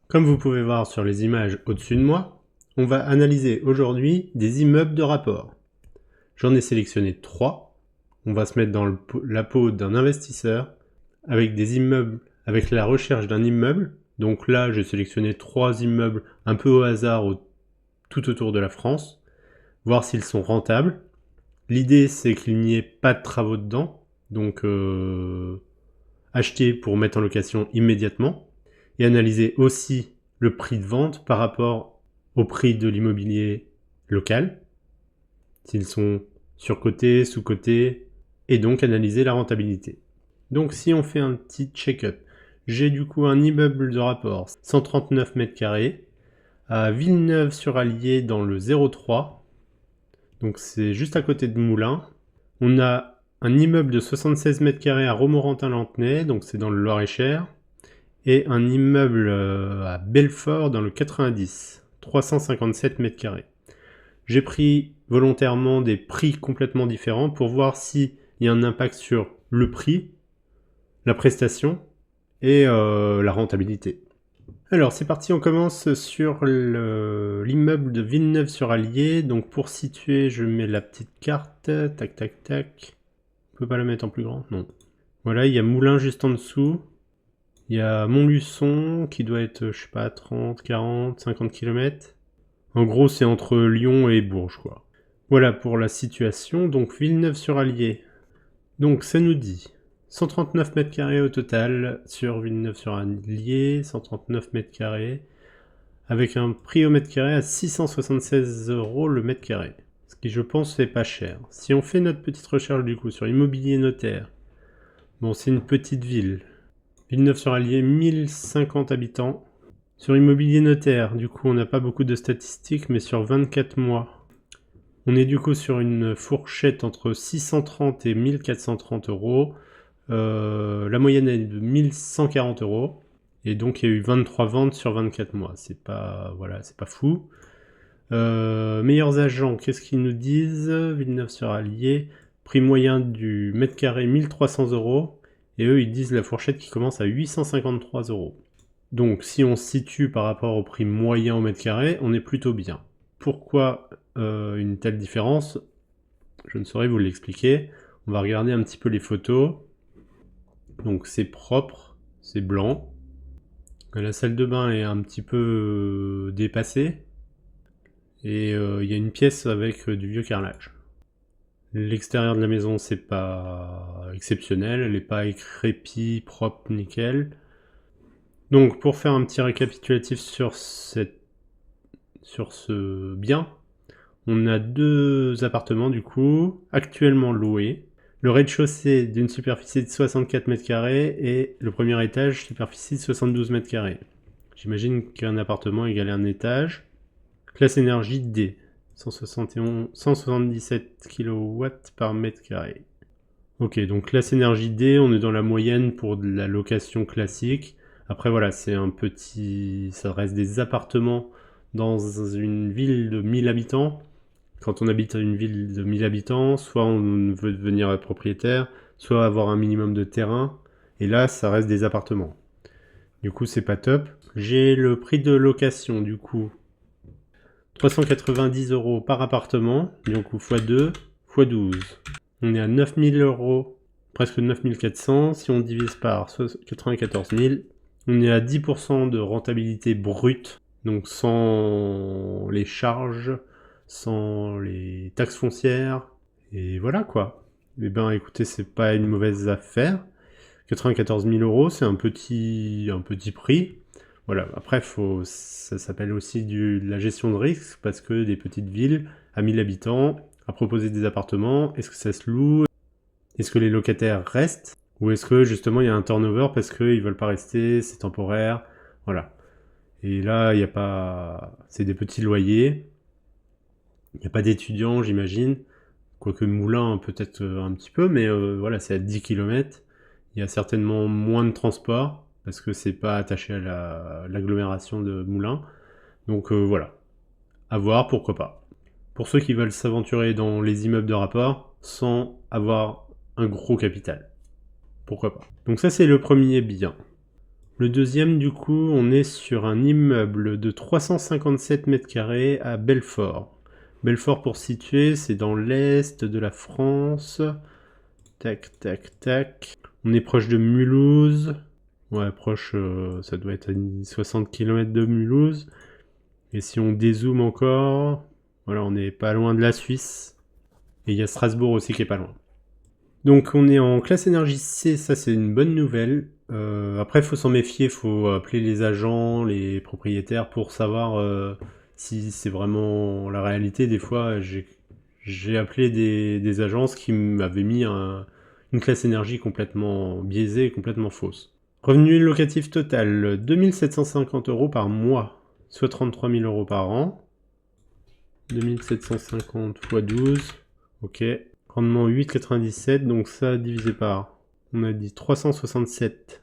Comme vous pouvez voir sur les images au-dessus de moi, on va analyser aujourd'hui des immeubles de rapport. J'en ai sélectionné 3. On va se mettre dans la peau d'un investisseur avec des immeubles, avec la recherche d'un immeuble. Donc là, j'ai sélectionné 3 immeubles un peu au hasard tout autour de la France, voir s'ils sont rentables. L'idée, c'est qu'il n'y ait pas de travaux dedans, donc acheter pour mettre en location immédiatement, et analyser aussi le prix de vente par rapport au prix de l'immobilier local, s'ils sont surcotés, sous-cotés, et donc analyser la rentabilité. Donc si on fait un petit check-up, j'ai du coup un immeuble de rapport 139 mètres carrés à Villeneuve-sur-Allier dans le 03, donc c'est juste à côté de Moulins. On a un immeuble de 76 mètres carrés à Romorantin-Lanthenay, donc c'est dans le Loir-et-Cher, et un immeuble à Belfort dans le 90, 357 mètres carrés. J'ai pris volontairement des prix complètement différents pour voir s'il y a un impact sur le prix, la prestation et la rentabilité. Alors c'est parti, on commence sur l'immeuble de Villeneuve-sur-Allier. Donc pour situer, je mets la petite carte, tac tac tac. On peut pas la mettre en plus grand? Non. Voilà, il y a Moulins juste en dessous. Il y a Montluçon qui doit être, je sais pas, 30, 40, 50 km. En gros, c'est entre Lyon et Bourges, quoi. Voilà pour la situation. Donc Villeneuve-sur-Allier. Donc ça nous dit 139 mètres carrés au total sur Villeneuve-sur-Allier, 139 mètres carrés, avec un prix au mètre carré à 676 € le mètre carré. Ce qui, je pense, fait pas cher. Si on fait notre petite recherche du coup sur immobilier notaire, bon, c'est une petite ville. Villeneuve-sur-Allier, 1050 habitants. Sur immobilier notaire, du coup, on n'a pas beaucoup de statistiques, mais sur 24 mois, on est du coup sur une fourchette entre 630 et 1430 €. La moyenne est de 1140 €. Et donc, il y a eu 23 ventes sur 24 mois. C'est pas, voilà, c'est pas fou. Meilleurs agents, qu'est-ce qu'ils nous disent? Villeneuve-sur-Allier, prix moyen du mètre carré 1300 €. Et eux, ils disent la fourchette qui commence à 853 €. Donc, si on se situe par rapport au prix moyen au mètre carré, on est plutôt bien. Pourquoi une telle différence? Je ne saurais vous l'expliquer. On va regarder un petit peu les photos. Donc, c'est propre, c'est blanc. La salle de bain est un petit peu dépassée. Et il y a une pièce avec du vieux carrelage. L'extérieur de la maison, c'est pas exceptionnel, elle n'est pas écrépie, propre, nickel. Donc pour faire un petit récapitulatif sur ce bien, on a 2 appartements du coup, actuellement loués. Le rez-de-chaussée d'une superficie de 64 mètres carrés et le premier étage, superficie de 72 mètres carrés. J'imagine qu'un appartement égale un étage. Classe énergie D, 177 kW par mètre carré. Ok, donc classe énergie D, on est dans la moyenne pour de la location classique. Après voilà, c'est un petit... ça reste des appartements dans une ville de 1000 habitants. Quand on habite à une ville de 1000 habitants, soit on veut devenir propriétaire, soit avoir un minimum de terrain. Et là, ça reste des appartements. Du coup, c'est pas top. J'ai le prix de location, du coup, 390 € par appartement, donc x2, x12. On est à 9000 €, presque 9400. Si on divise par 94 000, on est à 10% de rentabilité brute, donc sans les charges, sans les taxes foncières, et voilà quoi. Eh ben écoutez, c'est pas une mauvaise affaire. 94 000 €, c'est un petit prix. Voilà, après, ça s'appelle aussi de la gestion de risque, parce que des petites villes à 1000 habitants, à proposer des appartements, est-ce que ça se loue? Est-ce que les locataires restent? Ou est-ce que justement il y a un turnover parce qu'ils veulent pas rester, c'est temporaire? Voilà. Et là, il n'y a pas... c'est des petits loyers. Il n'y a pas d'étudiants, j'imagine. Quoique Moulins, peut-être un petit peu, mais voilà, c'est à 10 km. Il y a certainement moins de transport, parce que c'est pas attaché à l'agglomération de Moulins. Donc voilà, à voir, pourquoi pas. Pour ceux qui veulent s'aventurer dans les immeubles de rapport sans avoir un gros capital, pourquoi pas. Donc ça, c'est le premier bien. Le deuxième, du coup, on est sur un immeuble de 357 mètres carrés à Belfort. Belfort, pour situer, c'est dans l'est de la France. Tac, tac, tac. On est proche de Mulhouse. Ouais, proche, ça doit être à 60 km de Mulhouse. Et si on dézoome encore, voilà, on n'est pas loin de la Suisse. Et il y a Strasbourg aussi qui est pas loin. Donc on est en classe énergie C, ça c'est une bonne nouvelle. Après, il faut s'en méfier, il faut appeler les agents, les propriétaires pour savoir si c'est vraiment la réalité. Des fois, j'ai appelé des agences qui m'avaient mis une classe énergie complètement biaisée, complètement fausse. Revenu locatif total, 2750 € par mois, soit 33 000 € par an. 2750 x 12, ok. Rendement 8,97, donc ça divisé par, on a dit 367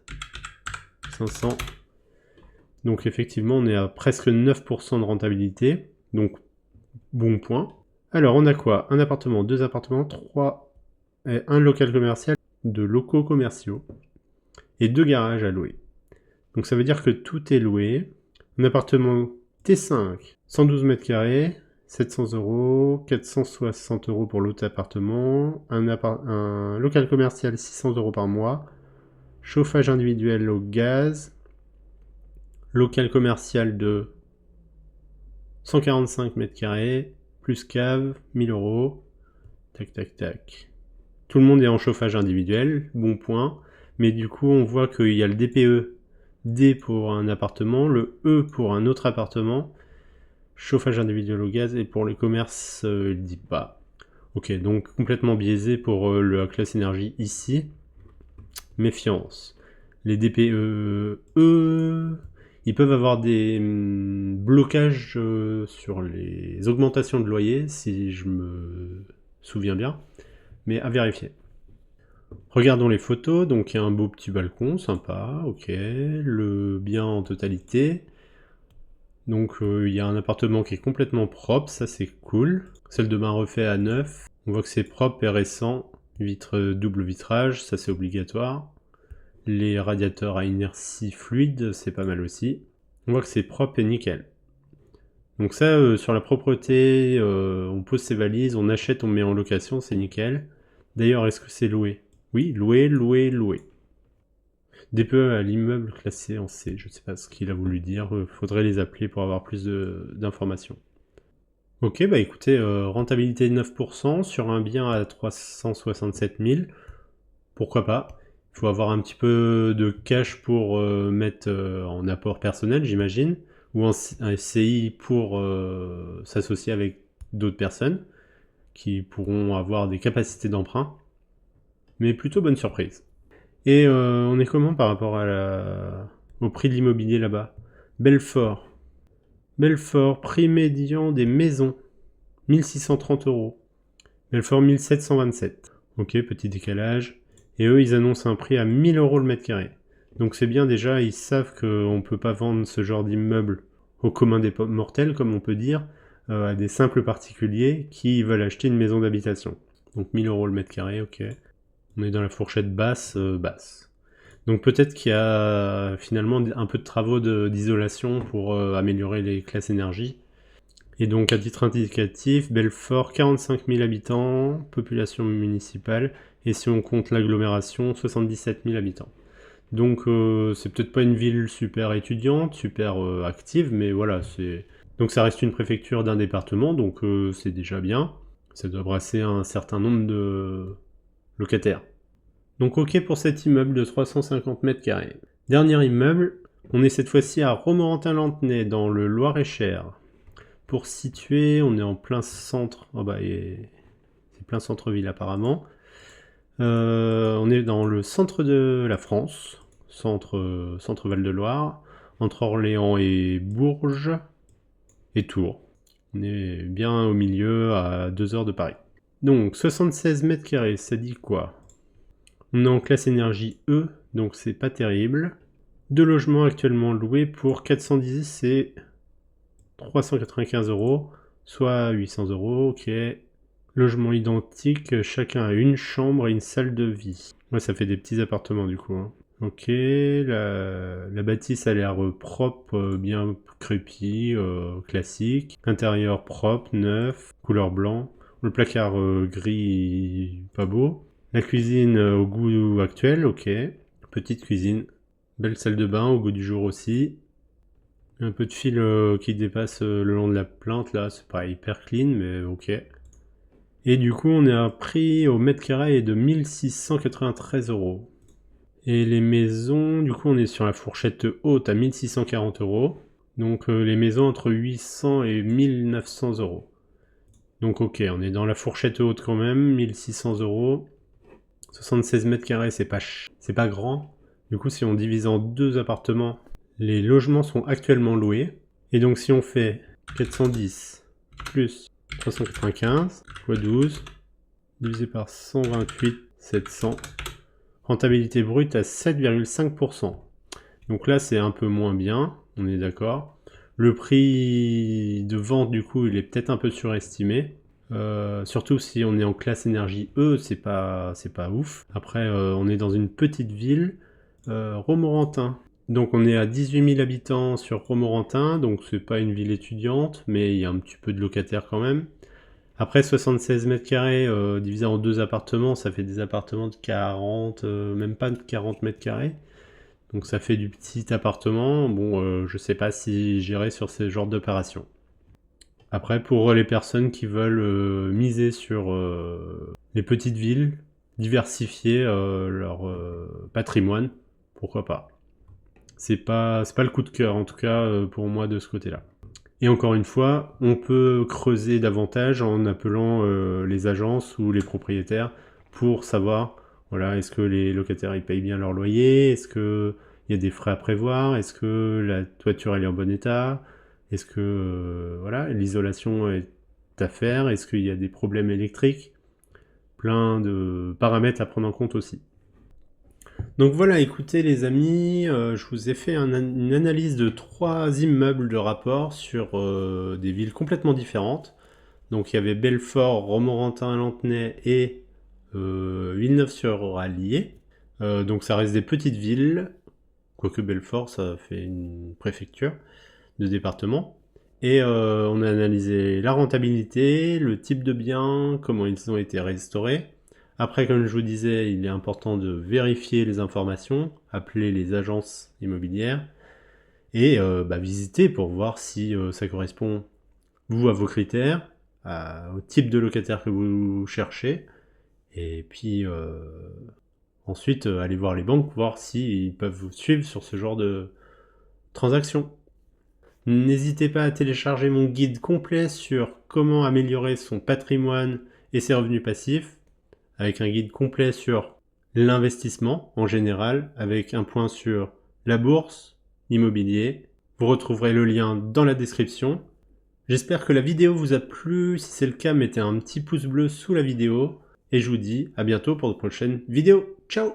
500. Donc effectivement, on est à presque 9% de rentabilité, donc bon point. Alors on a quoi? Un appartement, deux appartements, un local commercial, deux locaux commerciaux et deux garages à louer. Donc ça veut dire que tout est loué. Un appartement T5, 112 mètres carrés, 700 €, 460 € pour l'autre appartement, un local commercial 600 € par mois, chauffage individuel au gaz, local commercial de 145 mètres carrés, plus cave, 1000 €, tac tac tac. Tout le monde est en chauffage individuel, bon point, mais du coup on voit qu'il y a le DPE, D pour un appartement, le E pour un autre appartement, chauffage individuel au gaz, et pour les commerces, il dit pas. Ok, donc complètement biaisé pour la classe énergie ici. Méfiance. Les DPE, ils peuvent avoir des blocages sur les augmentations de loyer, si je me souviens bien, mais à vérifier. Regardons les photos, donc il y a un beau petit balcon, sympa, ok, le bien en totalité. Donc il y a un appartement qui est complètement propre, ça c'est cool. Celle de bain refait à neuf. On voit que c'est propre et récent. Double vitrage, ça c'est obligatoire. Les radiateurs à inertie fluide, c'est pas mal aussi. On voit que c'est propre et nickel. Donc ça, sur la propreté, on pose ses valises, on achète, on met en location, c'est nickel. D'ailleurs, est-ce que c'est loué? Oui, loué, loué, loué. DPE à l'immeuble classé en C, je ne sais pas ce qu'il a voulu dire, faudrait les appeler pour avoir plus d'informations. Ok, bah écoutez, rentabilité de 9% sur un bien à 367 000, pourquoi pas. Il faut avoir un petit peu de cash pour mettre en apport personnel, j'imagine, ou un SCI pour s'associer avec d'autres personnes qui pourront avoir des capacités d'emprunt, mais plutôt bonne surprise. Et on est comment par rapport au prix de l'immobilier là-bas? Belfort. Belfort, prix médian des maisons, 1630 €. Belfort, 1727. Ok, petit décalage. Et eux, ils annoncent un prix à 1000 € le mètre carré. Donc c'est bien déjà, ils savent qu'on ne peut pas vendre ce genre d'immeuble au commun des mortels, comme on peut dire, à des simples particuliers qui veulent acheter une maison d'habitation. Donc 1000 € le mètre carré, ok. On est dans la fourchette basse. Donc peut-être qu'il y a finalement un peu de travaux d'isolation pour améliorer les classes énergie. Et donc à titre indicatif, Belfort, 45 000 habitants, population municipale, et si on compte l'agglomération, 77 000 habitants. Donc c'est peut-être pas une ville super étudiante, super active, mais voilà, donc ça reste une préfecture d'un département, donc c'est déjà bien. Ça doit brasser un certain nombre de locataires. Donc ok pour cet immeuble de 350 mètres carrés. Dernier immeuble, on est cette fois-ci à Romorantin-Lanthenay dans le Loir-et-Cher. Pour situer, on est en plein centre, c'est plein centre-ville apparemment. On est dans le centre de la France, centre Val-de-Loire, entre Orléans et Bourges et Tours. On est bien au milieu, à 2 heures de Paris. Donc 76 mètres carrés, ça dit quoi? On est en classe énergie E, donc c'est pas terrible. 2 logements actuellement loués pour 410 et 395 €, soit 800 €, ok. Logement identique, chacun a une chambre et une salle de vie. Ouais, ça fait des petits appartements du coup. Hein. Ok, la bâtisse a l'air propre, bien crépie, classique. Intérieur propre, neuf, couleur blanc. Le placard gris, pas beau. La cuisine au goût actuel, ok. Petite cuisine. Belle salle de bain au goût du jour aussi. Un peu de fil qui dépasse le long de la plinthe là, c'est pas hyper clean mais ok. Et du coup on est à un prix au mètre carré de 1693 €. Et les maisons, du coup on est sur la fourchette haute à 1640 €. Donc les maisons entre 800 et 1900 €. Donc ok, on est dans la fourchette haute quand même, 1600 €. 76 mètres carrés, c'est pas grand. Du coup si on divise en deux appartements, les logements sont actuellement loués. Et donc si on fait 410 plus 395 fois 12 divisé par 128, 700. Rentabilité brute à 7,5%. Donc là c'est un peu moins bien, on est d'accord. Le prix de vente du coup il est peut-être un peu surestimé. Surtout si on est en classe énergie E, c'est pas ouf. Après on est dans une petite ville, Romorantin. Donc on est à 18 000 habitants sur Romorantin, donc c'est pas une ville étudiante, mais il y a un petit peu de locataires quand même. Après 76 mètres carrés divisé en deux appartements, ça fait des appartements de 40, même pas de 40 mètres carrés. Donc ça fait du petit appartement. Bon, je sais pas si j'irai sur ce genre d'opération. Après, pour les personnes qui veulent miser sur les petites villes, diversifier leur patrimoine, pourquoi pas. C'est pas le coup de cœur, en tout cas pour moi de ce côté-là. Et encore une fois, on peut creuser davantage en appelant les agences ou les propriétaires pour savoir, voilà, est-ce que les locataires ils payent bien leur loyer, est-ce qu'il y a des frais à prévoir, est-ce que la toiture elle est en bon état, est-ce que voilà, l'isolation est à faire, est-ce qu'il y a des problèmes électriques, plein de paramètres à prendre en compte aussi. Donc voilà, écoutez les amis, je vous ai fait une analyse de 3 immeubles de rapport sur des villes complètement différentes. Donc il y avait Belfort, Romorantin-Lanthenay et Villeneuve-sur-Allier. Donc ça reste des petites villes, quoique Belfort ça fait une préfecture de département. Et on a analysé la rentabilité, le type de bien, comment ils ont été restaurés. Après, comme je vous disais, il est important de vérifier les informations, appeler les agences immobilières et visiter pour voir si ça correspond, vous, à vos critères, au type de locataire que vous cherchez. Et puis ensuite, aller voir les banques, voir s'ils peuvent vous suivre sur ce genre de transaction. N'hésitez pas à télécharger mon guide complet sur comment améliorer son patrimoine et ses revenus passifs, avec un guide complet sur l'investissement en général, avec un point sur la bourse, l'immobilier. Vous retrouverez le lien dans la description. J'espère que la vidéo vous a plu. Si c'est le cas, mettez un petit pouce bleu sous la vidéo. Et je vous dis à bientôt pour de prochaines vidéos. Ciao!